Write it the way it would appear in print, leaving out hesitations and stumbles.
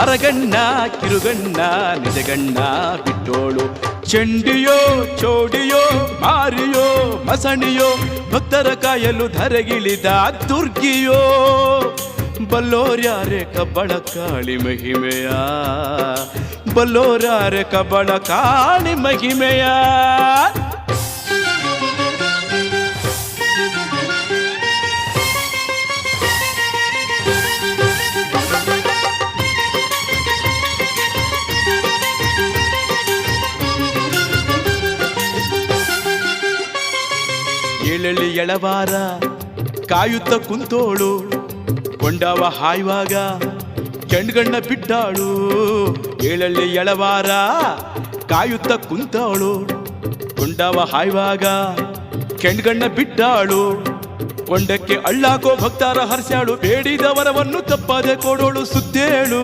ಅರಗಣ್ಣ ಕಿರುಗಣ್ಣ ನಿಜಗಣ್ಣ ಬಿಟ್ಟೋಳು ಚಂಡಿಯೋ ಚೋಡಿಯೋ ಮಾರಿಯೋ ಮಸಣಿಯೋ ಭಕ್ತರ ಕಾಯಲು ಧರೆಗಿಳಿದ ದುರ್ಗಿಯೋ ಬಲ್ಲೋರ್ಯಾರೆ ಕಬ್ಬಳ ಕಾಳಿ ಮಹಿಮೆಯ ಬಲ್ಲೋರ್ಯಾರೆ ಕಬ್ಬಳ ಕಾಳಿ ಮಹಿಮೆಯ ಏಳಳ್ಳಿ ಎಳವಾರ ಕಾಯುತ್ತ ಕುಂತೋಳು ಕೊಂಡವ ಹಾಯುವಾಗ ಕೆಂಡ್ಗಣ್ಣ ಬಿಟ್ಟಾಳು ಏಳಳ್ಳಿ ಎಳವಾರ ಕಾಯುತ್ತ ಕುಂತವಳು ಕೊಂಡವ ಹಾಯುವಾಗ ಕೆಂಡ್ಗಣ್ಣ ಬಿಟ್ಟಾಳು ಕೊಂಡಕ್ಕೆ ಅಳ್ಳಾಕೋ ಭಕ್ತರ ಹರ್ಸ್ಯಾಳು ಬೇಡಿದ ವರವನ್ನು ತಪ್ಪದೆ ಕೊಡೋಳು ಸುತ್ತೇಳು